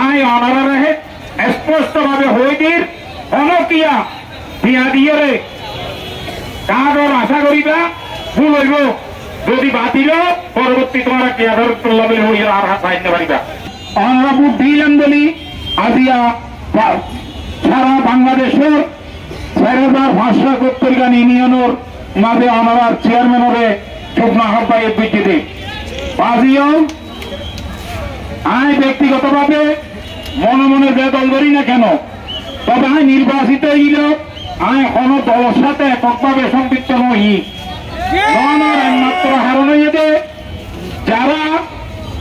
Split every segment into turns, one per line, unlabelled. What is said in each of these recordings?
I অনারে স্পষ্ট ভাবে হইদির অনকিয়া দিয়া দিয়ে রে কাগর আশা করিবা ভুল হইব যদি বাতিল পরবর্তী তোমার কেয়াদর তুল্লাবে হইয়া আর হাত পাইতে পারিবা অনারা ভোট দিলেন বলি আজিয়া সারা বাংলাদেশের 4570 গান ইউনিয়নের মাঝে অনারার চেয়ারম্যানরে যুগ্ম আহ্বায়ক বিদ্যুতে আজিও আই ব্যক্তিগতভাবে মনে মনে যে দল করি না কেন তবে আই নির্বাচিত হইল আই কোন দলের সাথে এককভাবে সম্পৃক্ত নই একমাত্র হারণ হইতে যারা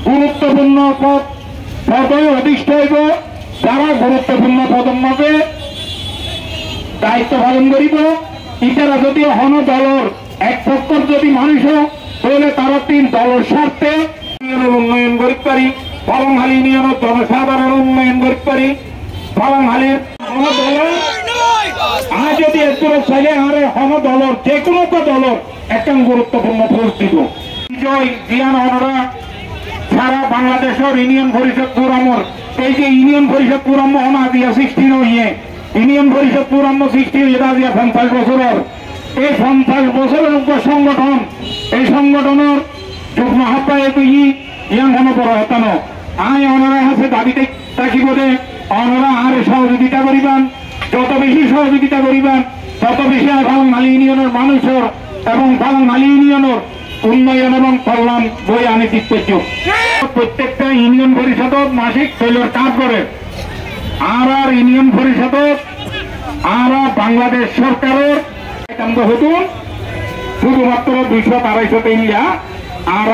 গুরুত্বপূর্ণ পদে অধিষ্ঠ হইব যারা গুরুত্বপূর্ণ পদমে দায়িত্ব পালন করিব ইতারা যদি হন দলের এক পক্ষর যদি মানুষ তাহলে তারা 3 দলের স্বার্থে উন্নয়ন করতে পারি পালংহালি ইউনিয়নের জনসাধারণ উন্নয়ন করতে পারি পালংহালির আর যদি একটু চাইলে আরে হন দলের যে কোনো দলের একটা গুরুত্বপূর্ণ পোস্ট দিব বিজয় জিয়ান অনরা সারা বাংলাদেশের ইউনিয়ন পরিষদ পুরামর এই যে ইউনিয়ন পরিষদ পুরাম অনা দিয়া 16 হইয়ে ইউনিয়ন পরিষদ পুরাম 16 এটা দিয়া 50 বছরের এই 50 বছরের সংগঠন এই সংগঠনের যুগ্ম আহ্বায়ক ইয়ান কোনো বড় হতানো আই অনারা আছে দাবিতে থাকিব যে অনারা আর সহযোগিতা করিবান যত বেশি সহযোগিতা করিবান তত বেশি পালংহালি ইউনিয়নের মানুষের এবং পালংহালি ইউনিয়নের উন্নয়ন এবং কল্যাণ বই আনি দিচ্ছ প্রত্যেকটা ইউনিয়ন পরিষদ মাসিক সেলের কাজ করে আর ইউনিয়ন পরিষদ আর বাংলাদেশ সরকারের হতুন শুধুমাত্র 200-250 ইন্ডিয়া আর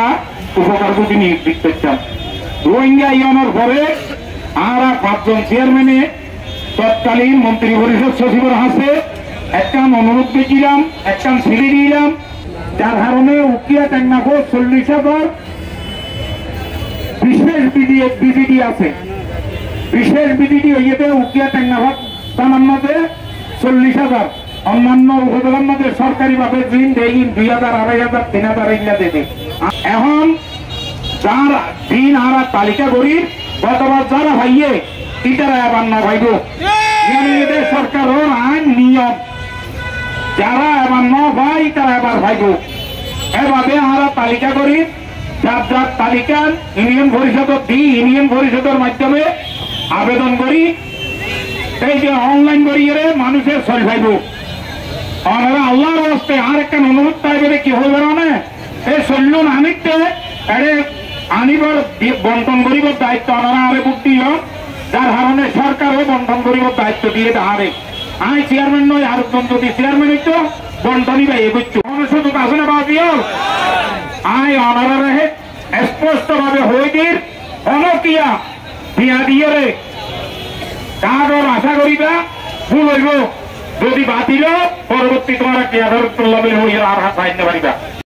উপকার যদি দিতে চান রোহিঙ্গা ইউনিয়নের পরে আর 5 জন চেয়ারম্যানে তৎকালীন মন্ত্রী পরিষদ সচিবের হাতে একটা অনুরোধ দিয়েছিলাম একটা ছেড়ে দিলাম যার কারণে উকিয়া টেকনাফো 40,000 বিশেষ বিডিডি আছে বিশেষ বিডিডি হইতে উকিয়া টেকনাফো থানার মধ্যে 40,000 অন্যান্য উপজেলার মধ্যে সরকারি ভাবে ঋণ দেয় 2,000, 2,500, 3,000 এগুলা দেবে এখন যার ঋণ আর তালিকা করি গতবার যারা ভাইয়ে ইটারা এবার না ভাইব এদের সরকারের আইন নিয়ম যারা এবার ন ভাই তারা এবার ভাইব এভাবে আমরা তালিকা করি যার যার তালিকা ইউনিয়ন পরিষদ দিই ইউনিয়ন পরিষদের মাধ্যমে আবেদন করি এই যে অনলাইন করি মানুষের সরি ভাইব ওনারা আল্লাহর হস্তে আর একটা অনুরোধ পাইবে কি হইবে না এই চলুন আনিতে এরে আনিবার বন্টন করিবার দায়িত্ব ওনারা আরে বুদ্ধি হন যার কারণে সরকারও বন্টন করিবার দায়িত্ব দিয়ে আরে আই চেয়ারম্যান নয় আর যদি চেয়ারম্যান হইতো বন্টনই বা এগোচ্ছ সুযোগ আছে না বাদিও আই অনারে স্পষ্ট ভাবে হইদির অনকিয়া দিয়া দিয়ে রে কাগর আশা করিবা ভুল হইব যদি বাতিল পরবর্তী তোমার কেয়াদর তুল্লাবে হইয়া আর হাত পাইতে পারিবা।